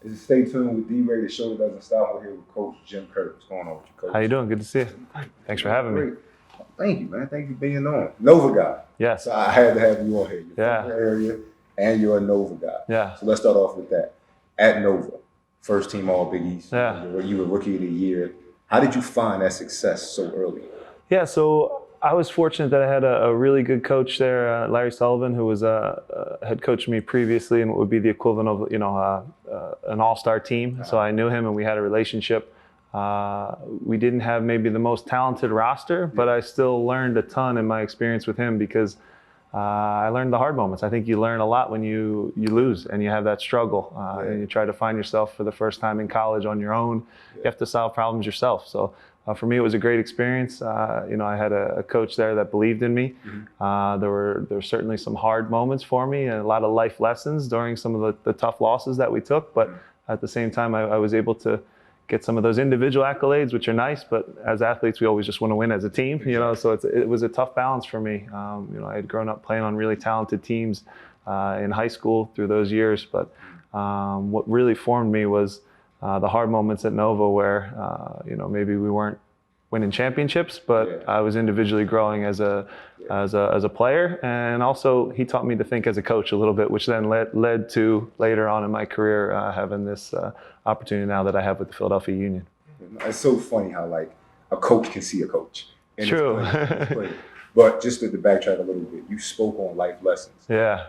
Is it Stay Tuned with D.Rey? The show that doesn't stop. We're here with Coach Jim Curtin. What's going on with you, Coach? How you doing? Good to see you. Thanks for having me. Thank you, man. Thank you for being on. Nova guy. Yes. So I had to have you on here. You're Yeah. from the area, and you're a Nova guy. Yeah. So let's start off with that. At Nova, first team All Big East. Yeah. You were Rookie of the Year. How did you find that success so early? Yeah, so I was fortunate that I had a really good coach there, Larry Sullivan, who was had coached me previously in what would be the equivalent of an all-star team. So I knew him and we had a relationship. We didn't have maybe the most talented roster, but I still learned a ton in my experience with him because I learned the hard moments. I think you learn a lot when you lose and you have that struggle and you try to find yourself for the first time in college on your own. You have to solve problems yourself. So for me, it was a great experience. I had a coach there that believed in me. There were certainly some hard moments for me and a lot of life lessons during some of the tough losses that we took. But at the same time, I was able to get some of those individual accolades, which are nice, but as athletes, we always just want to win as a team, so it was a tough balance for me. I had grown up playing on really talented teams in high school through those years, but what really formed me was the hard moments at Nova where, maybe we weren't winning championships, but I was individually growing as a player, and also he taught me to think as a coach a little bit, which then led to later on in my career having this opportunity now that I have with the Philadelphia Union. It's so funny how like a coach can see a coach. And True. It's great. But just to backtrack a little bit, you spoke on life lessons. Yeah.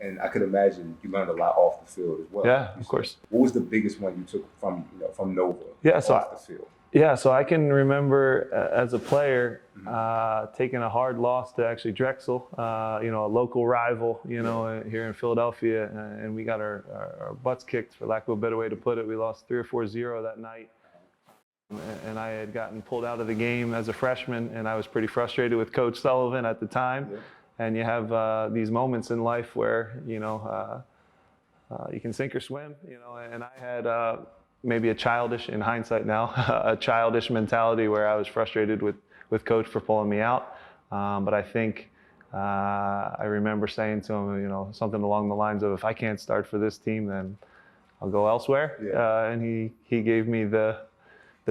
And I could imagine you learned a lot off the field as well. Yeah, of course. What was the biggest one you took from Nova? Yeah, off the field? Yeah, so I can remember as a player taking a hard loss to actually Drexel, a local rival, here in Philadelphia, and we got our butts kicked, for lack of a better way to put it. We lost 3 or 4-0 that night, and I had gotten pulled out of the game as a freshman, and I was pretty frustrated with Coach Sullivan at the time. Yeah. And you have these moments in life where, you can sink or swim, and I had maybe a childish, in hindsight now, a childish mentality where I was frustrated with Coach for pulling me out. But I think I remember saying to him, something along the lines of, if I can't start for this team, then I'll go elsewhere. Yeah. And he gave me the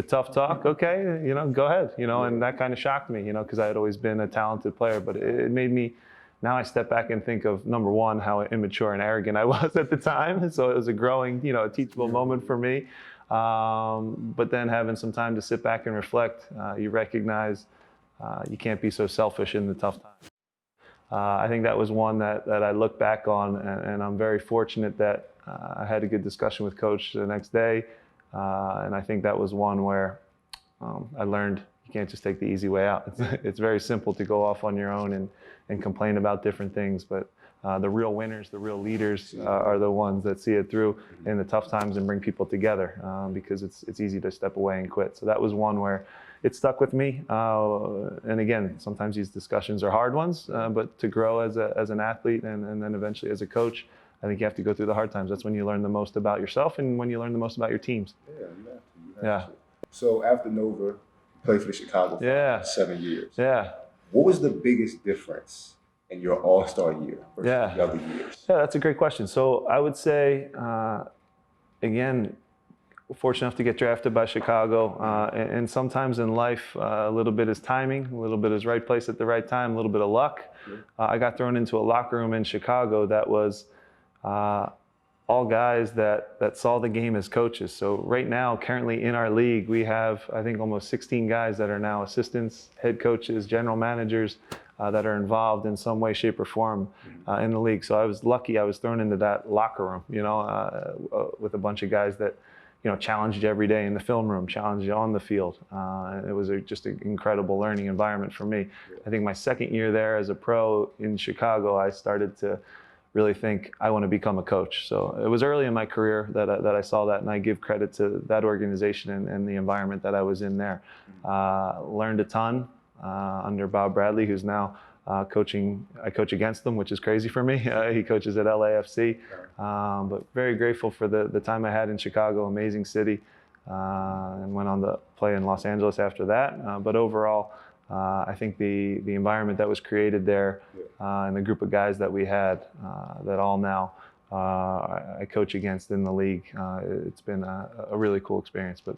tough talk. Okay, go ahead. And that kind of shocked me, because I had always been a talented player. But it made me. Now I step back and think of, number one, how immature and arrogant I was at the time. So it was a growing, a teachable moment for me. But then having some time to sit back and reflect, you recognize you can't be so selfish in the tough times. I think that was one that I look back on, and I'm very fortunate that I had a good discussion with Coach the next day. And I think that was one where I learned you can't just take the easy way out. It's very simple to go off on your own and complain about different things, but the real winners, the real leaders are the ones that see it through in the tough times and bring people together, because it's easy to step away and quit. So that was one where it stuck with me. And again, sometimes these discussions are hard ones, but to grow as an athlete and then eventually as a coach, I think you have to go through the hard times. That's when you learn the most about yourself and when you learn the most about your teams. Yeah, you have to. So after Nova, you played for the Chicago for 7 years. Yeah. What was the biggest difference in your All-Star year versus the other years? Yeah, that's a great question. So I would say, again, fortunate enough to get drafted by Chicago. And sometimes in life, a little bit is timing, a little bit is right place at the right time, a little bit of luck. I got thrown into a locker room in Chicago that was all guys that saw the game as coaches. So right now, currently in our league, we have, I think, almost 16 guys that are now assistants, head coaches, general managers that are involved in some way, shape, or form in the league. So I was lucky I was thrown into that locker room, with a bunch of guys that, challenged you every day in the film room, challenged you on the field. It was just an incredible learning environment for me. I think my second year there as a pro in Chicago, I started to really think I want to become a coach. So it was early in my career that I saw that, and I give credit to that organization and the environment that I was in there. Learned a ton under Bob Bradley, who's now coaching. I coach against him, which is crazy for me. He coaches at LAFC, but very grateful for the time I had in Chicago, amazing city, and went on to play in Los Angeles after that. But overall, I think the environment that was created there and the group of guys that we had that all now I coach against in the league. It's been a really cool experience. But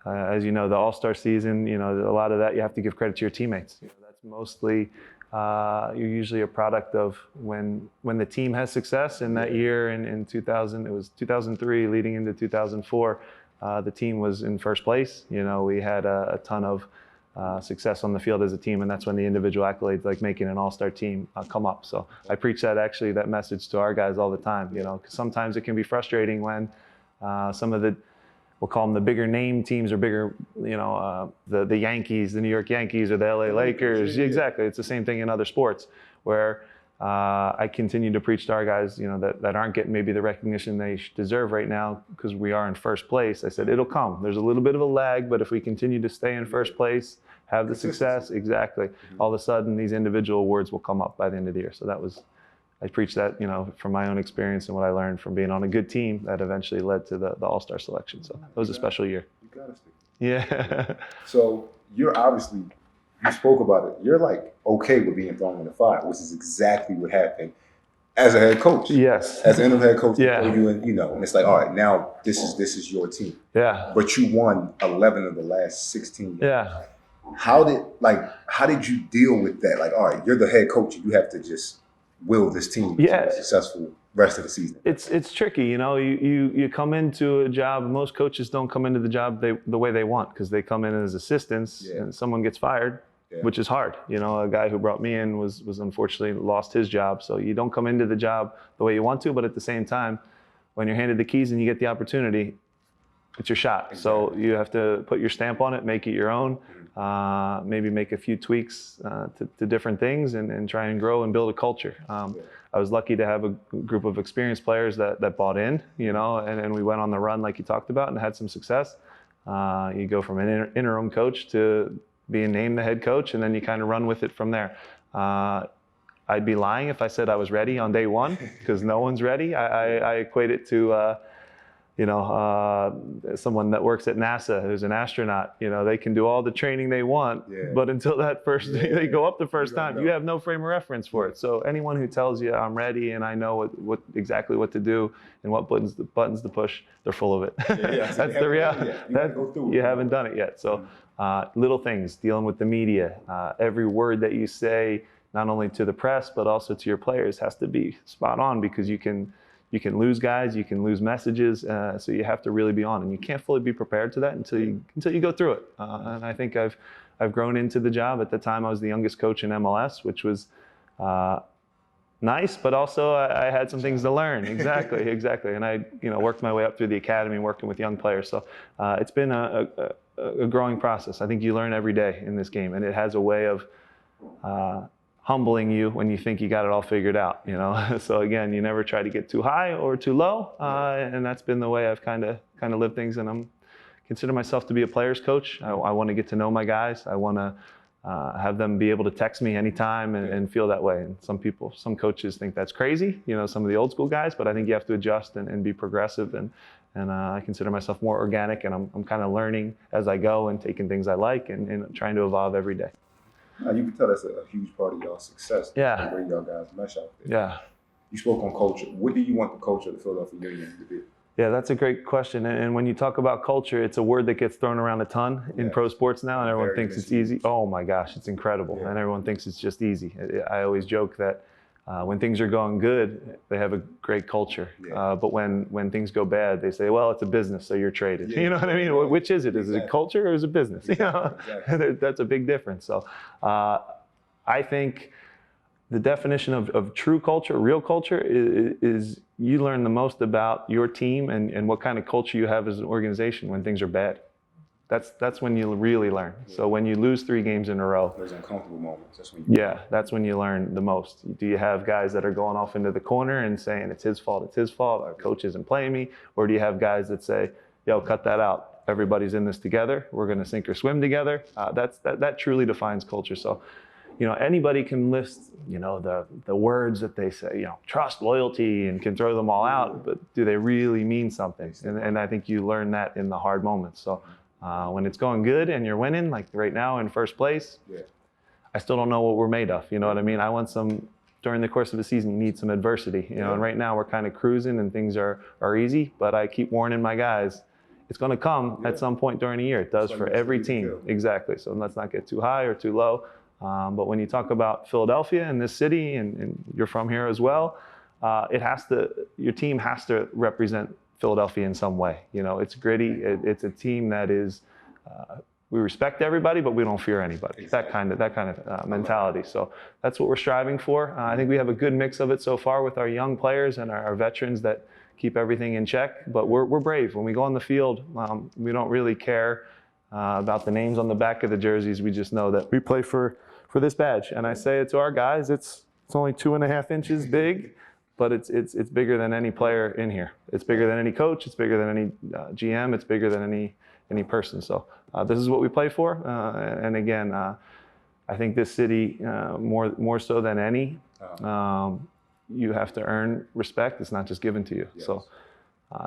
as you know, the All-Star season, you know, a lot of that you have to give credit to your teammates. You know, that's mostly you're usually a product of when the team has success. In that year, in 2000, it was 2003, leading into 2004. The team was in first place. You know, we had a ton of success on the field as a team, and that's when the individual accolades, like making an all-star team, come up. So I preach that message to our guys all the time. You know, because sometimes it can be frustrating when some of the, we'll call them the bigger name teams or bigger, you know, the Yankees, the New York Yankees or the LA Lakers. Exactly, it's the same thing in other sports where I continue to preach to our guys, you know, that aren't getting maybe the recognition they deserve right now because we are in first place. I said, it'll come. There's a little bit of a lag, but if we continue to stay in first place, have the success, exactly, all of a sudden these individual awards will come up by the end of the year. So I preached that, you know, from my own experience and what I learned from being on a good team that eventually led to the All-Star selection. So it was a special year. You got to stick. Yeah. So you're obviously, you spoke about it, you're like okay with being thrown in the fire, which is exactly what happened as a head coach. Yes. As an interim head coach, Yeah. you in, you know, and it's like, all right, now this is your team. Yeah. But you won 11 of the last 16 games. Yeah. How did you deal with that? Like, all right, you're the head coach, you have to just will this team to a successful rest of the season. It's tricky, you know. You come into a job. Most coaches don't come into the job the way they want because they come in as assistants, and someone gets fired, which is hard. You know, a guy who brought me in was unfortunately lost his job. So you don't come into the job the way you want to, but at the same time, when you're handed the keys and you get the opportunity, it's your shot. Exactly. So you have to put your stamp on it, make it your own. Maybe make a few tweaks to different things and try and grow and build a culture. I was lucky to have a group of experienced players that bought in, you know, and we went on the run like you talked about and had some success. You go from an interim coach to being named the head coach, and then you kind of run with it from there. I'd be lying if I said I was ready on day one because no one's ready. I equate it to you know, someone that works at NASA who's an astronaut. You know, they can do all the training they want, but until that first they go up the first time, you have no frame of reference for it. So anyone who tells you I'm ready and I know what exactly what to do and what buttons to push, they're full of it. That's the reality. You haven't done it yet. So little things, dealing with the media, every word that you say, not only to the press but also to your players, has to be spot on because you can lose guys, you can lose messages, so you have to really be on, and you can't fully be prepared to that until you go through it. And I think I've grown into the job. At the time, I was the youngest coach in MLS, which was nice, but also I had some things to learn. Exactly. And I worked my way up through the academy, working with young players. So it's been a growing process. I think you learn every day in this game, and it has a way of humbling you when you think you got it all figured out, you know. So again, you never try to get too high or too low, and that's been the way I've kind of lived things. And I'm consider myself to be a player's coach. I want to get to know my guys. I want to have them be able to text me anytime and feel that way. And some coaches think that's crazy, you know, some of the old school guys. But I think you have to adjust and be progressive. And I consider myself more organic, and I'm kind of learning as I go and taking things I like and trying to evolve every day. You can tell that's a huge part of y'all's success. The way y'all guys mesh out there. Yeah. You spoke on culture. What do you want the culture of the Philadelphia Union to be? Yeah, that's a great question. And when you talk about culture, it's a word that gets thrown around a ton in pro sports now, and everyone thinks it's easy. Oh my gosh, it's incredible. And everyone thinks it's just easy. I always joke that when things are going good, they have a great culture. But when things go bad, they say, well, it's a business, so you're traded. You know what I mean? Which is it? Is it a culture or is it business? You know? That's a big difference. So I think the definition of true culture, real culture, is you learn the most about your team and what kind of culture you have as an organization when things are bad. That's when you really learn. So when you lose 3 games in a row, those uncomfortable moments. That's when you learn the most. Do you have guys that are going off into the corner and saying it's his fault, our coach isn't playing me? Or do you have guys that say, yo, cut that out. Everybody's in this together. We're going to sink or swim together. That truly defines culture. So, you know, anybody can list, you know, the words that they say, you know, trust, loyalty, and can throw them all out, but do they really mean something? And I think you learn that in the hard moments. So when it's going good and you're winning, like right now in first place, I still don't know what we're made of. You know what I mean? I want some during the course of the season, you need some adversity, you know, and right now we're kind of cruising and things are easy, but I keep warning my guys, it's going to come at some point during the year. It does for every team. Exactly. So let's not get too high or too low. But when you talk about Philadelphia and this city, and you're from here as well, your team has to represent Philadelphia in some way. You know, it's gritty. It's a team that is, we respect everybody, but we don't fear anybody. Exactly. That kind of mentality. So that's what we're striving for. I think we have a good mix of it so far with our young players and our veterans that keep everything in check. But we're brave. When we go on the field, we don't really care about the names on the back of the jerseys. We just know that we play for this badge. And I say it to our guys, it's only 2.5 inches big, but it's bigger than any player in here. It's bigger than any coach. It's bigger than any GM. It's bigger than any person. So this is what we play for. And again, I think this city, more so than any, you have to earn respect. It's not just given to you. Yes. So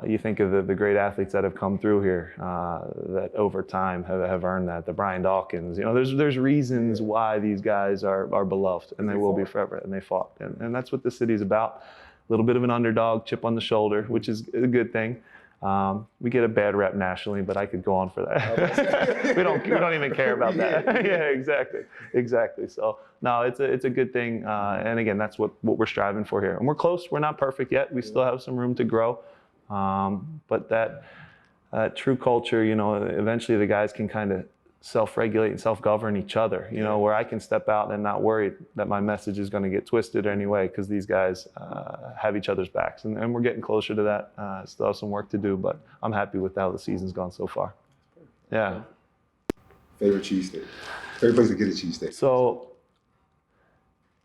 you think of the great athletes that have come through here that over time have earned that. The Brian Dawkins, you know, there's reasons why these guys are beloved, and they will be forever, and they fought. And that's what the city's about. A little bit of an underdog, chip on the shoulder, which is a good thing. We get a bad rep nationally, but I could go on for that. we don't even care about that. Yeah, exactly. So no, it's a good thing. And again, that's what we're striving for here. And we're close. We're not perfect yet. We still have some room to grow. But that true culture, you know, eventually the guys can kind of self-regulate and self-govern each other, you know, where I can step out and not worry that my message is going to get twisted anyway, because these guys have each other's backs, and we're getting closer to that. Still have some work to do, but I'm happy with how the season's gone so far. Yeah. Favorite cheesesteak? Favorite place to get a cheesesteak? So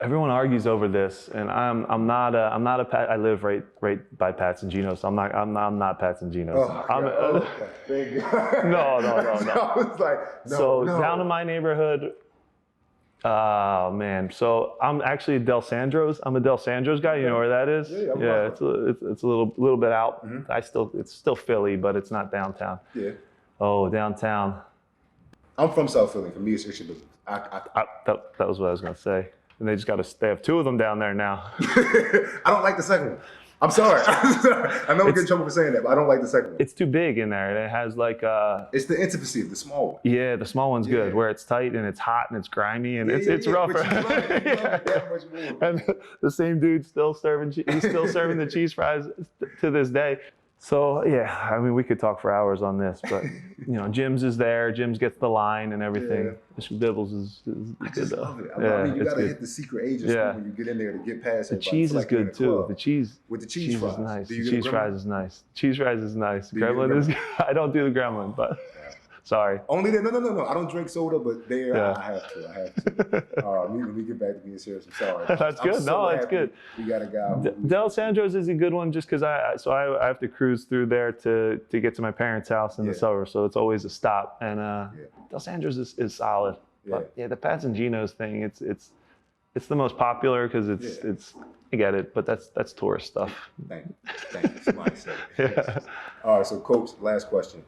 everyone argues over this, and I'm not a Pat. I live right by Pat's and Gino's. So I'm not Pat's and Gino's. No. I was like, no. Down in my neighborhood. Oh man. So I'm actually Del Sandro's. I'm a Del Sandro's guy. You know where that is? Yeah. It's a little bit out. Mm-hmm. It's still Philly, but it's not downtown. Yeah. Oh, downtown. I'm from South Philly. For me, it's actually that was what I was gonna say. And they have 2 of them down there now. I don't like the second one. I'm sorry. I know we get in trouble for saying that, but I don't like the second one. It's too big in there. It has like it's the intimacy of the small one. Yeah, the small one's good, where it's tight and it's hot and it's grimy and it's rougher. And the same dude's still serving the cheese fries to this day. So yeah, I mean, we could talk for hours on this, but you know, Jim's is there. Jim's gets the line and everything. Mr. Bibbles is I just love it. I mean, you gotta hit the secret agent when you get in there to get past it. The cheese is good too. The cheese with the cheese fries is nice. The cheese fries is nice. Cheese fries is nice. Gremlin is. I don't do the gremlin, but sorry. Only that. No. I don't drink soda, but there I have to. Let me get back to being serious. I'm sorry. That's good. It's good. We got a guy. Del Sandro's is a good one just because I have to cruise through there to get to my parents' house in the suburbs, so it's always a stop. And Del Sandro's is solid. But the Pat's and Gino's thing, it's the most popular because it's I get it, but that's tourist stuff. Thank you. Somebody said it. Yes. All right, so Coach, last question.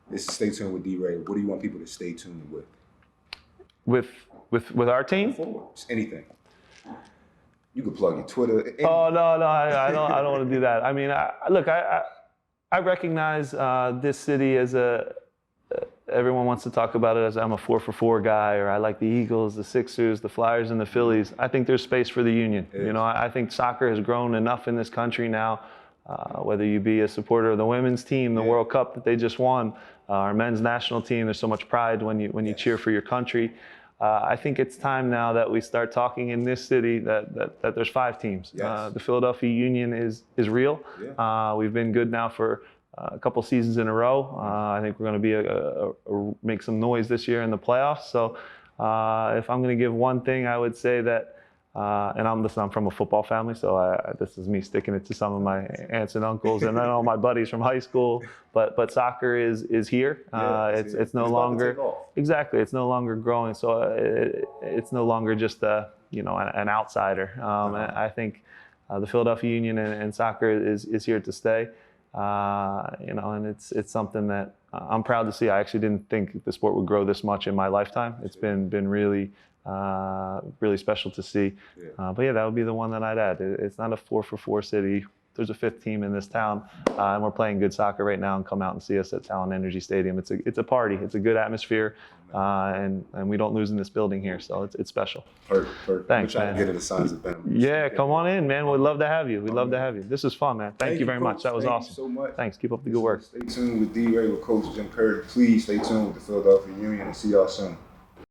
This is Stay Tuned with D.Rey. What do you want people to stay tuned with? With our team? Just anything. You can plug your Twitter. Anything. Oh no, I don't want to do that. I mean, I recognize this city as everyone wants to talk about it as I'm a 4-for-4 guy, or I like the Eagles, the Sixers, the Flyers, and the Phillies. I think there's space for the Union. You know, I think soccer has grown enough in this country now. Whether you be a supporter of the women's team, the World Cup that they just won, our men's national team, there's so much pride when you cheer for your country. I think it's time now that we start talking in this city that there's 5 teams. Yes. The Philadelphia Union is real. Yeah. We've been good now for a couple seasons in a row. I think we're going to be make some noise this year in the playoffs. So if I'm going to give one thing, I would say that. And I'm from a football family, so this is me sticking it to some of my aunts and uncles and then all my buddies from high school. But soccer is here. It's no longer exactly. It's no longer growing. So it's no longer just an outsider. I think the Philadelphia Union and soccer is here to stay. And it's something that I'm proud to see. I actually didn't think the sport would grow this much in my lifetime. It's been really really special to see. Yeah. But yeah, that would be the one that I'd add. It's not a 4-for-4 city. There's a 5th team in this town, and we're playing good soccer right now. And come out and see us at Talon Energy Stadium. It's a party. It's a good atmosphere, and we don't lose in this building here, so it's special. Perfect. Thanks, we're trying man. to get to the signs of Venom. Yeah, come on in, man. We'd love to have you. We'd love to have you. This is fun, man. Thank you very much. That was awesome. Thank you so much. Thanks. Keep up the good work. Stay tuned with D.Rey with Coach Jim Curtin. Please stay tuned with the Philadelphia Union and see y'all soon.